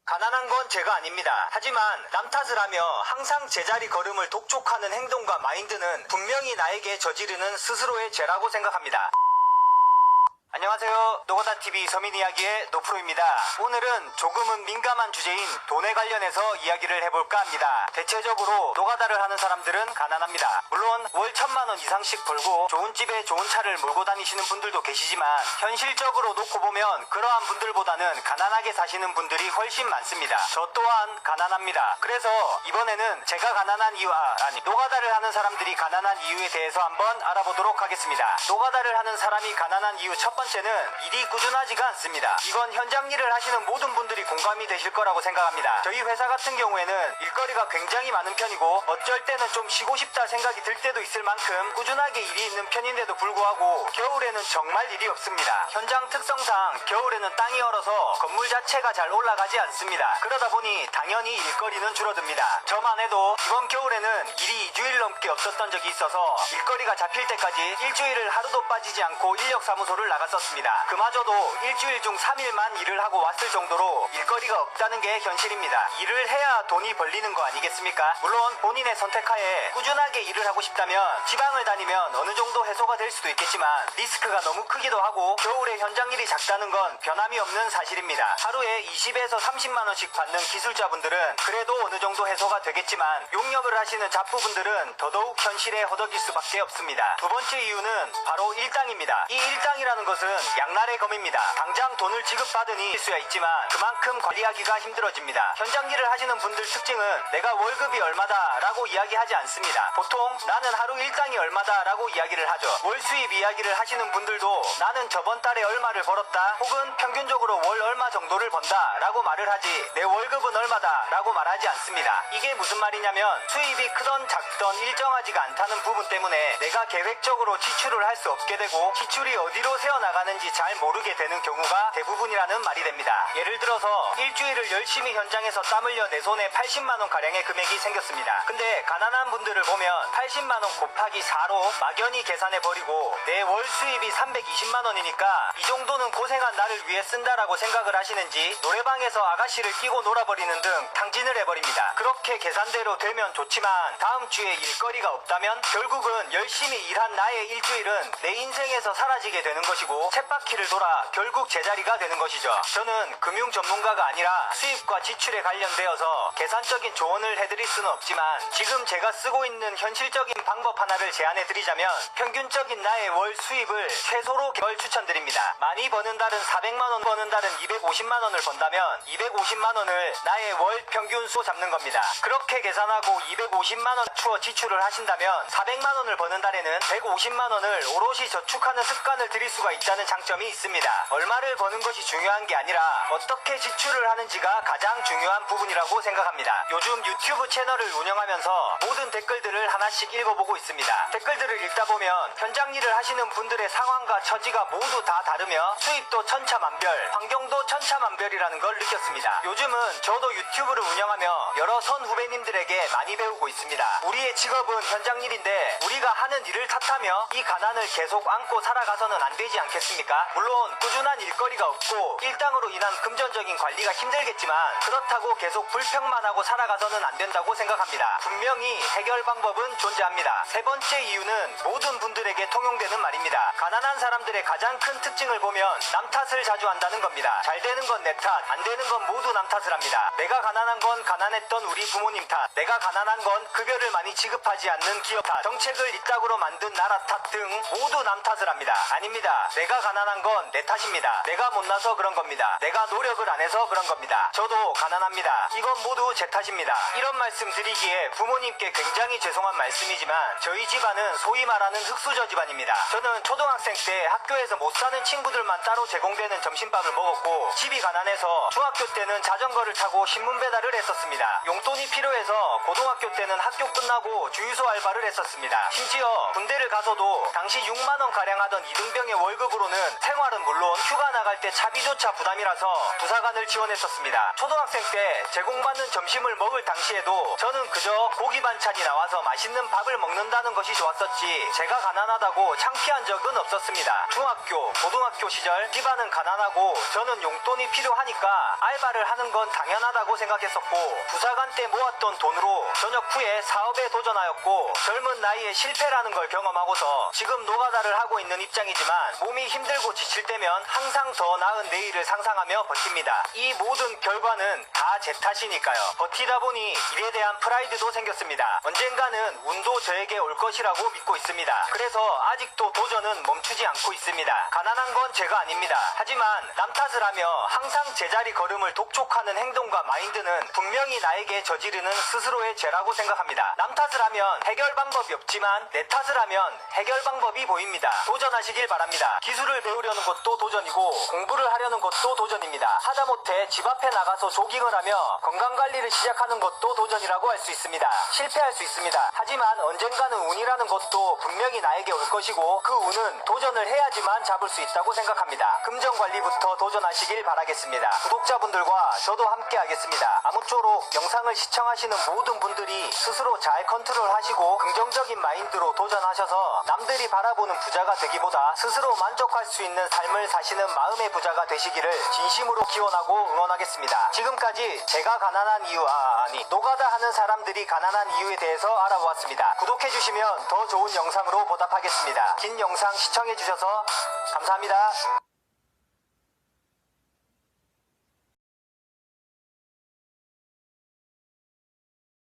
가난한 건 제가 아닙니다. 하지만 남 탓을 하며 항상 제자리 걸음을 독촉하는 행동과 마인드는 분명히 나에게 저지르는 스스로의 죄라고 생각합니다. 안녕하세요. 노가다TV 서민이야기의 노프로입니다. 오늘은 조금은 민감한 주제인 돈에 관련해서 이야기를 해볼까 합니다. 대체적으로 노가다를 하는 사람들은 가난합니다. 물론 월 1000만원 이상씩 벌고 좋은 집에 좋은 차를 몰고 다니시는 분들도 계시지만 현실적으로 놓고 보면 그러한 분들보다는 가난하게 사시는 분들이 훨씬 많습니다. 저 또한 가난합니다. 그래서 이번에는 제가 가난한 이유와 노가다를 하는 사람들이 가난한 이유에 대해서 한번 알아보도록 하겠습니다. 노가다를 하는 사람이 가난한 이유 첫 번째는 일이 꾸준하지가 않습니다. 이건 현장 일을 하시는 모든 분들이 공감이 되실 거라고 생각합니다. 저희 회사 같은 경우에는 일거리가 굉장히 많은 편이고 어쩔 때는 좀 쉬고 싶다 생각이 들 때도 있을 만큼 꾸준하게 일이 있는 편인데도 불구하고 겨울에는 정말 일이 없습니다. 현장 특성상 겨울에는 땅이 얼어서 건물 자체가 잘 올라가지 않습니다. 그러다 보니 당연히 일거리는 줄어듭니다. 저만 해도 이번 겨울에는 일이 2주일 넘게 없었던 적이 있어서 일거리가 잡힐 때까지 일주일을 하루도 빠지지 않고 인력사무소를 나갔습니다. 그마저도 일주일 중 3일만 일을 하고 왔을 정도로 일거리가 없다는 게 현실입니다. 일을 해야 돈이 벌리는 거 아니겠습니까? 물론 본인의 선택하에 꾸준하게 일을 하고 싶다면 지방을 다니면 어느 정도 해소가 될 수도 있겠지만 리스크가 너무 크기도 하고 겨울에 현장 일이 작다는 건 변함이 없는 사실입니다. 하루에 20에서 30만원씩 받는 기술자분들은 그래도 어느 정도 해소가 되겠지만 용역을 하시는 잡부분들은 더더욱 현실에 허덕일 수밖에 없습니다. 두 번째 이유는 바로 일당입니다. 이 일당이라는 것은 양날의 검입니다. 당장 돈을 지급받으니 할 수야 있지만 그만큼 관리하기가 힘들어집니다. 현장 일을 하시는 분들 특징은 내가 월급이 얼마다 라고 이야기하지 않습니다. 보통 나는 하루 일당이 얼마다 라고 이야기를 하죠. 월 수입 이야기를 하시는 분들도 나는 저번 달에 얼마를 벌었다 혹은 평균적으로 월 얼마 정도를 번다 라고 말을 하지 내 월급은 얼마다 라고 말하지 않습니다. 이게 무슨 말이냐면 수입이 크던 작던 일정하지가 않다는 부분 때문에 내가 계획적으로 지출을 할 수 없게 되고 지출이 어디로 새어나가는지 잘 모르게 되는 경우가 대부분이라는 말이 됩니다. 예를 들어서 일주일을 열심히 현장에서 땀 흘려 내 손에 80만원가량의 금액이 생겼습니다. 근데 가난한 분들을 보면 80만원 곱하기 4로 막연히 계산해버리고 내 월 수입이 320만원이니까 이 정도는 고생한 나를 위해 쓴다라고 생각을 하시는지 노래방에서 아가씨를 끼고 놀아버리는 등 탕진을 해버립니다. 그렇게 계산대로 되면 좋지만 다음 주에 일거리가 없다면 결국은 열심히 일한 나의 일주일은 내 인생에서 사라지게 되는 것이고 쳇바퀴를 돌아 결국 제자리가 되는 것이죠. 저는 금융 전문가가 아니라 수입과 지출에 관련되어서 계산적인 조언을 해드릴 수는 없지만 지금 제가 쓰고 있는 현실적인 방법 하나를 제안해드리자면 평균적인 나의 월 수입을 최소로 추천드립니다. 많이 버는 달은 400만원 버는 달은 250만원을 번다면 250만원을 나의 월 평균 수 잡는 겁니다. 그렇게 계산하고 250만원 추어 지출을 하신다면 400만원을 버는 달에는 150만원을 오롯이 저축하는 습관을 들일 수가 있다는 장점이 있습니다. 얼마를 버는 것이 중요한 게 아니라 어떻게 지출을 하는지가 가장 중요한 부분이라고 생각합니다. 요즘 유튜브 채널을 운영하면서 모든 댓글들을 하나씩 읽어보고 있습니다. 댓글들을 읽다 보면 현장 일을 하시는 분들의 상황과 처지가 모두 다 다르며 수입도 천차만별, 환경도 천차만별이라는 걸 느꼈습니다. 요즘은 저도 유튜브를 운영하며 여러 선 후배님들에게 많이 배우고 있습니다. 우리의 직업은 현장 일인데 우리가 하는 일을 탓하며 이 가난을 계속 안고 살아가서는 안 되지 않겠습니까? 물론 꾸준한 일거리가 없고 일당으로 인한 금전적인 관리가 힘들겠지만 그렇다고 계속 불평만 하고 살아가서는 안 된다고 생각합니다. 분명히 해결 방법은 존재합니다. 세 번째 이유는 모든 분들에게 통용되는 말입니다. 가난한 사람들의 가장 큰 특징을 보면 남 탓을 자주 한다는 겁니다. 잘 되는 건 내 탓, 안 되는 건 모두 남 탓을 합니다. 내가 가난한 건 가난했던 우리 부모님 탓, 내가 가난한 건 급여를 많이 지급하지 않는 기업 탓, 정책을 이따구로 만든 나라 탓 등 모두 남 탓을 합니다. 아닙니다. 내가 가난한 건 내 탓입니다. 내가 못나서 그런 겁니다. 내가 노력을 안 해서 그런 겁니다. 저도 가난합니다. 이건 모두 제 탓입니다. 이런 말씀 드리기에 부모님께 굉장히 죄송한 말씀이지만 저희 집안은 소위 말하는 흙수저 집안입니다. 저는 초등학생 때 학교에서 못 사는 친구들만 따로 제공되는 점심밥을 먹었고 집이 가난해서 중학교 때는 자전거를 타고 신문 배달을 했었습니다. 용돈이 필요해서 고등학교 때는 학교 끝나고 주유소 알바를 했었습니다. 심지어 군대를 가서도 당시 6만원 가량 하던 이등병의 월급으로 앞으로는 생활은 물론 휴가 나갈 때 차비조차 부담이라서 부사관을 지원했었습니다. 초등학생 때 제공받는 점심을 먹을 당시에도 저는 그저 고기 반찬이 나와서 맛있는 밥을 먹는다는 것이 좋았었지 제가 가난하다고 창피한 적은 없었습니다. 중학교, 고등학교 시절 집안은 가난하고 저는 용돈이 필요하니까 알바를 하는 건 당연하다고 생각했었고 부사관 때 모았던 돈으로 전역 후에 사업에 도전하였고 젊은 나이에 실패라는 걸 경험하고서 지금 노가다를 하고 있는 입장이지만 몸이 힘들고 지칠 때면 항상 더 나은 내일을 상상하며 버팁니다. 이 모든 결과는 다 제 탓이니까요. 버티다 보니 일에 대한 프라이드도 생겼습니다. 언젠가는 운도 저에게 올 것이라고 믿고 있습니다. 그래서 아직도 도전은 멈추지 않고 있습니다. 가난한 건 제가 아닙니다. 하지만 남 탓을 하며 항상 제자리 걸음을 독촉하는 행동과 마인드는 분명히 나에게 저지르는 스스로의 죄라고 생각합니다. 남 탓을 하면 해결 방법이 없지만 내 탓을 하면 해결 방법이 보입니다. 도전하시길 바랍니다. 기술을 배우려는 것도 도전이고 공부를 하려는 것도 도전입니다. 하다못해 집 앞에 나가서 조깅을 하며 건강관리를 시작하는 것도 도전이라고 할 수 있습니다. 실패할 수 있습니다. 하지만 언젠가는 운이라는 것도 분명히 나에게 올 것이고 그 운은 도전을 해야지만 잡을 수 있다고 생각합니다. 금전관리부터 도전하시길 바라겠습니다. 구독자분들과 저도 함께 하겠습니다. 아무쪼록 영상을 시청하시는 모든 분들이 스스로 잘 컨트롤하시고 긍정적인 마인드로 도전하셔서 남들이 바라보는 부자가 되기보다 스스로 만족할 수 있는 삶을 사시는 마음의 부자가 되시기를 진심으로 기원하고 응원하겠습니다. 지금까지 제가 가난한 이유 노가다 하는 사람들이 가난한 이유에 대해서 알아보았습니다. 구독해주시면 더 좋은 영상으로 보답하겠습니다. 긴 영상 시청해주셔서 감사합니다.